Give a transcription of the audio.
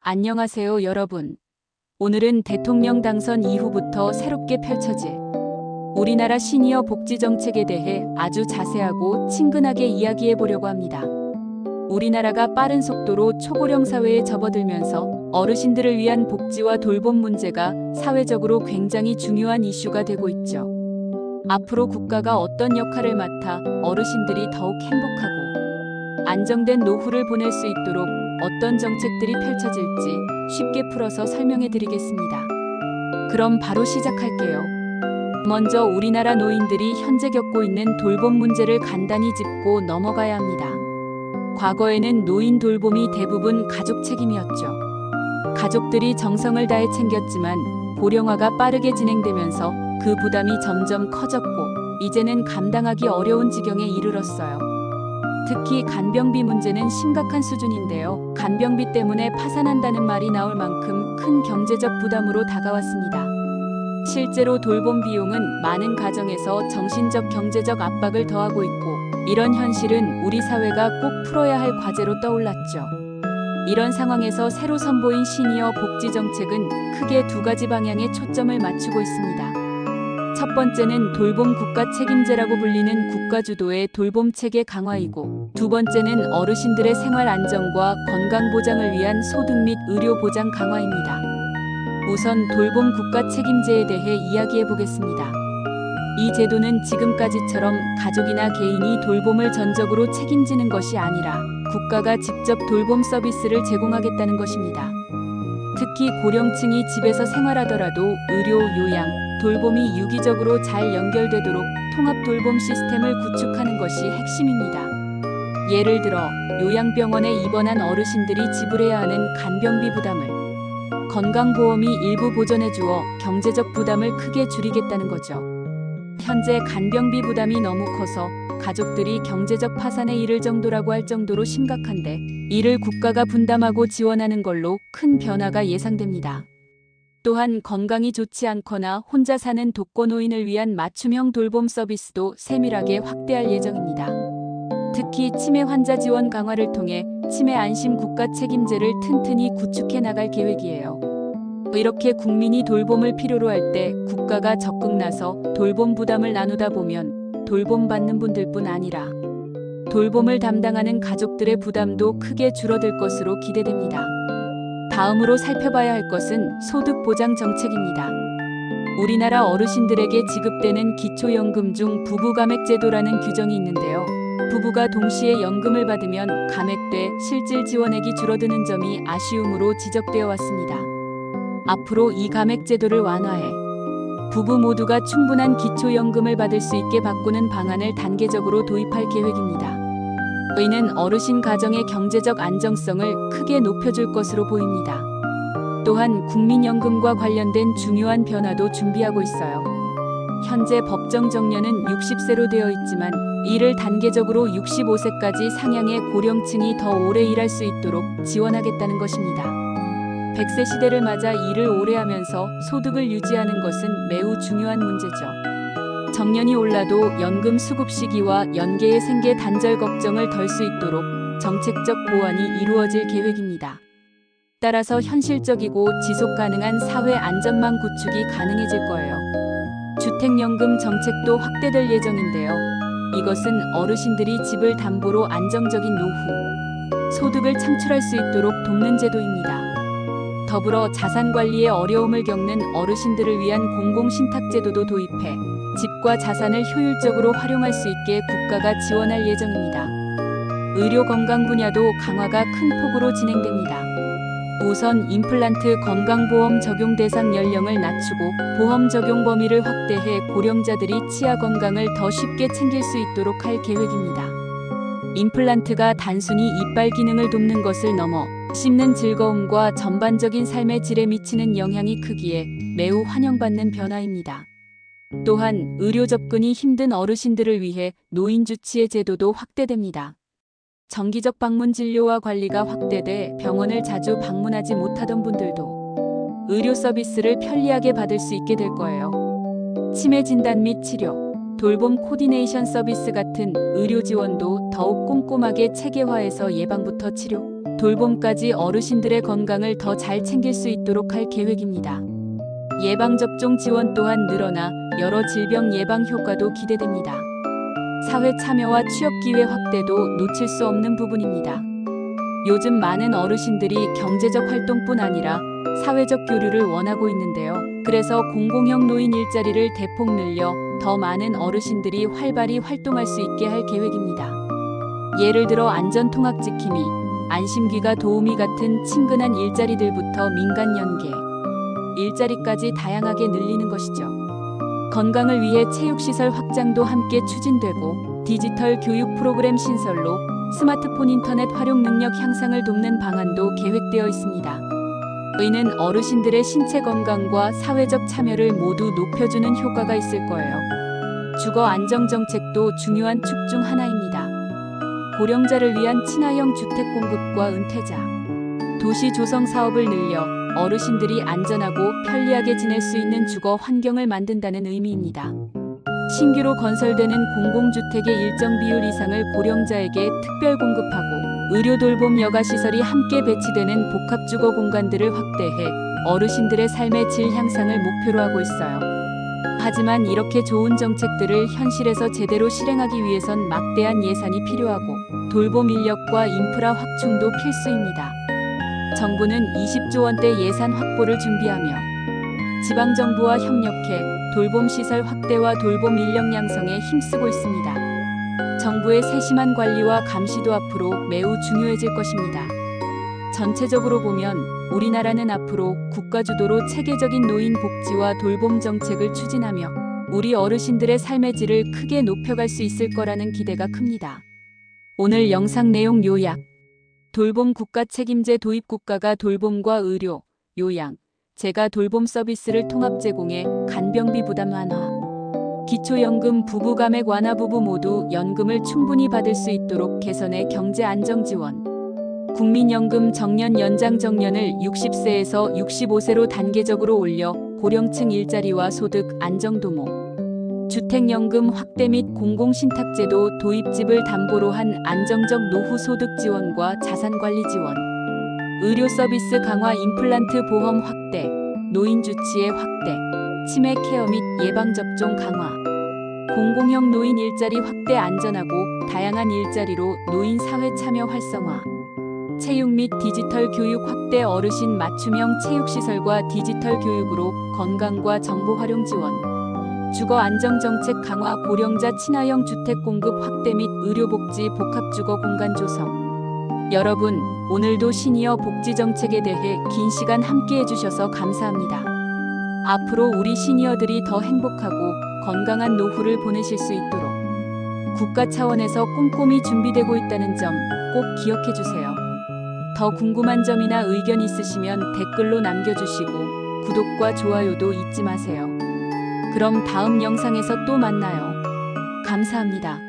안녕하세요, 여러분. 오늘은 대통령 당선 이후부터 새롭게 펼쳐질 우리나라 시니어 복지 정책에 대해 아주 자세하고 친근하게 이야기해 보려고 합니다. 우리나라가 빠른 속도로 초고령 사회에 접어들면서 어르신들을 위한 복지와 돌봄 문제가 사회적으로 굉장히 중요한 이슈가 되고 있죠. 앞으로 국가가 어떤 역할을 맡아 어르신들이 더욱 행복하고 안정된 노후를 보낼 수 있도록 어떤 정책들이 펼쳐질지 쉽게 풀어서 설명해 드리겠습니다. 그럼 바로 시작할게요. 먼저 우리나라 노인들이 현재 겪고 있는 돌봄 문제를 간단히 짚고 넘어가야 합니다. 과거에는 노인 돌봄이 대부분 가족 책임이었죠. 가족들이 정성을 다해 챙겼지만 고령화가 빠르게 진행되면서 그 부담이 점점 커졌고 이제는 감당하기 어려운 지경에 이르렀어요. 특히 간병비 문제는 심각한 수준인데요. 간병비 때문에 파산한다는 말이 나올 만큼 큰 경제적 부담으로 다가왔습니다. 실제로 돌봄 비용은 많은 가정에서 정신적 경제적 압박을 더하고 있고 이런 현실은 우리 사회가 꼭 풀어야 할 과제로 떠올랐죠. 이런 상황에서 새로 선보인 시니어 복지 정책은 크게 두 가지 방향에 초점을 맞추고 있습니다. 첫 번째는 돌봄 국가 책임제라고 불리는 국가 주도의 돌봄 체계 강화이고 두 번째는 어르신들의 생활 안정과 건강 보장을 위한 소득 및 의료 보장 강화입니다. 우선 돌봄 국가 책임제에 대해 이야기해 보겠습니다. 이 제도는 지금까지처럼 가족이나 개인이 돌봄을 전적으로 책임지는 것이 아니라 국가가 직접 돌봄 서비스를 제공하겠다는 것입니다. 특히 고령층이 집에서 생활하더라도 의료, 요양, 돌봄이 유기적으로 잘 연결되도록 통합 돌봄 시스템을 구축하는 것이 핵심입니다. 예를 들어 요양병원에 입원한 어르신들이 지불해야 하는 간병비 부담을 건강보험이 일부 보전해 주어 경제적 부담을 크게 줄이겠다는 거죠. 현재 간병비 부담이 너무 커서 가족들이 경제적 파산에 이를 정도라고 할 정도로 심각한데 이를 국가가 분담하고 지원하는 걸로 큰 변화가 예상됩니다. 또한 건강이 좋지 않거나 혼자 사는 독거노인을 위한 맞춤형 돌봄 서비스도 세밀하게 확대할 예정입니다. 특히 치매 환자 지원 강화를 통해 치매 안심 국가 책임제를 튼튼히 구축해 나갈 계획이에요. 이렇게 국민이 돌봄을 필요로 할 때 국가가 적극 나서 돌봄 부담을 나누다 보면 돌봄받는 분들뿐 아니라 돌봄을 담당하는 가족들의 부담도 크게 줄어들 것으로 기대됩니다. 다음으로 살펴봐야 할 것은 소득보장 정책입니다. 우리나라 어르신들에게 지급되는 기초연금 중 부부감액제도라는 규정이 있는데요. 부부가 동시에 연금을 받으면 감액돼 실질 지원액이 줄어드는 점이 아쉬움으로 지적되어 왔습니다. 앞으로 이 감액제도를 완화해 부부 모두가 충분한 기초연금을 받을 수 있게 바꾸는 방안을 단계적으로 도입할 계획입니다. 이는 어르신 가정의 경제적 안정성을 크게 높여줄 것으로 보입니다. 또한 국민연금과 관련된 중요한 변화도 준비하고 있어요. 현재 법정 정년은 60세로 되어 있지만 이를 단계적으로 65세까지 상향해 고령층이 더 오래 일할 수 있도록 지원하겠다는 것입니다. 100세 시대를 맞아 일을 오래 하면서 소득을 유지하는 것은 매우 중요한 문제죠. 정년이 올라도 연금 수급 시기와 연계의 생계 단절 걱정을 덜 수 있도록 정책적 보완이 이루어질 계획입니다. 따라서 현실적이고 지속 가능한 사회 안전망 구축이 가능해질 거예요. 주택연금 정책도 확대될 예정인데요. 이것은 어르신들이 집을 담보로 안정적인 노후, 소득을 창출할 수 있도록 돕는 제도입니다. 더불어 자산관리에 어려움을 겪는 어르신들을 위한 공공신탁제도도 도입해 집과 자산을 효율적으로 활용할 수 있게 국가가 지원할 예정입니다. 의료건강 분야도 강화가 큰 폭으로 진행됩니다. 우선 임플란트 건강보험 적용 대상 연령을 낮추고 보험 적용 범위를 확대해 고령자들이 치아 건강을 더 쉽게 챙길 수 있도록 할 계획입니다. 임플란트가 단순히 이빨 기능을 돕는 것을 넘어 씹는 즐거움과 전반적인 삶의 질에 미치는 영향이 크기에 매우 환영받는 변화입니다. 또한 의료 접근이 힘든 어르신들을 위해 노인주치의 제도도 확대됩니다. 정기적 방문 진료와 관리가 확대돼 병원을 자주 방문하지 못하던 분들도 의료 서비스를 편리하게 받을 수 있게 될 거예요. 치매 진단 및 치료, 돌봄 코디네이션 서비스 같은 의료 지원도 더욱 꼼꼼하게 체계화해서 예방부터 치료, 돌봄까지 어르신들의 건강을 더 잘 챙길 수 있도록 할 계획입니다. 예방접종 지원 또한 늘어나 여러 질병 예방 효과도 기대됩니다. 사회 참여와 취업 기회 확대도 놓칠 수 없는 부분입니다. 요즘 많은 어르신들이 경제적 활동뿐 아니라 사회적 교류를 원하고 있는데요. 그래서 공공형 노인 일자리를 대폭 늘려 더 많은 어르신들이 활발히 활동할 수 있게 할 계획입니다. 예를 들어 안전통학 지킴이, 안심귀가 도우미 같은 친근한 일자리들부터 민간 연계, 일자리까지 다양하게 늘리는 것이죠. 건강을 위해 체육시설 확장도 함께 추진되고 디지털 교육 프로그램 신설로 스마트폰 인터넷 활용 능력 향상을 돕는 방안도 계획되어 있습니다. 이는 어르신들의 신체 건강과 사회적 참여를 모두 높여주는 효과가 있을 거예요. 주거 안정 정책도 중요한 축 중 하나입니다. 고령자를 위한 친화형 주택 공급과 은퇴자, 도시 조성 사업을 늘려 어르신들이 안전하고 편리하게 지낼 수 있는 주거 환경을 만든다는 의미입니다. 신규로 건설되는 공공주택의 일정 비율 이상을 고령자에게 특별 공급하고 의료 돌봄 여가시설이 함께 배치되는 복합주거 공간들을 확대해 어르신들의 삶의 질 향상을 목표로 하고 있어요. 하지만 이렇게 좋은 정책들을 현실에서 제대로 실행하기 위해선 막대한 예산이 필요하고 돌봄 인력과 인프라 확충도 필수입니다. 정부는 20조 원대 예산 확보를 준비하며 지방정부와 협력해 돌봄시설 확대와 돌봄 인력 양성에 힘쓰고 있습니다. 정부의 세심한 관리와 감시도 앞으로 매우 중요해질 것입니다. 전체적으로 보면 우리나라는 앞으로 국가주도로 체계적인 노인 복지와 돌봄 정책을 추진하며 우리 어르신들의 삶의 질을 크게 높여갈 수 있을 거라는 기대가 큽니다. 오늘 영상 내용 요약. 돌봄 국가 책임제 도입. 국가가 돌봄과 의료, 요양, 재가 돌봄 서비스를 통합 제공해 간병비 부담 완화. 기초연금 부부 감액 완화. 부부 모두 연금을 충분히 받을 수 있도록 개선해 경제 안정 지원. 국민연금 정년 연장. 정년을 60세에서 65세로 단계적으로 올려 고령층 일자리와 소득 안정 도모. 주택연금 확대 및 공공신탁제도 도입. 집을 담보로 한 안정적 노후 소득 지원과 자산관리 지원. 의료 서비스 강화. 임플란트 보험 확대, 노인 주치의 확대, 치매 케어 및 예방접종 강화. 공공형 노인 일자리 확대. 안전하고 다양한 일자리로 노인 사회 참여 활성화. 체육 및 디지털 교육 확대. 어르신 맞춤형 체육시설과 디지털 교육으로 건강과 정보 활용 지원. 주거 안정 정책 강화. 고령자 친화형 주택 공급 확대 및 의료복지 복합주거 공간 조성. 여러분, 오늘도 시니어 복지 정책에 대해 긴 시간 함께 해주셔서 감사합니다. 앞으로 우리 시니어들이 더 행복하고 건강한 노후를 보내실 수 있도록 국가 차원에서 꼼꼼히 준비되고 있다는 점 꼭 기억해 주세요. 더 궁금한 점이나 의견 있으시면 댓글로 남겨주시고 구독과 좋아요도 잊지 마세요. 그럼 다음 영상에서 또 만나요. 감사합니다.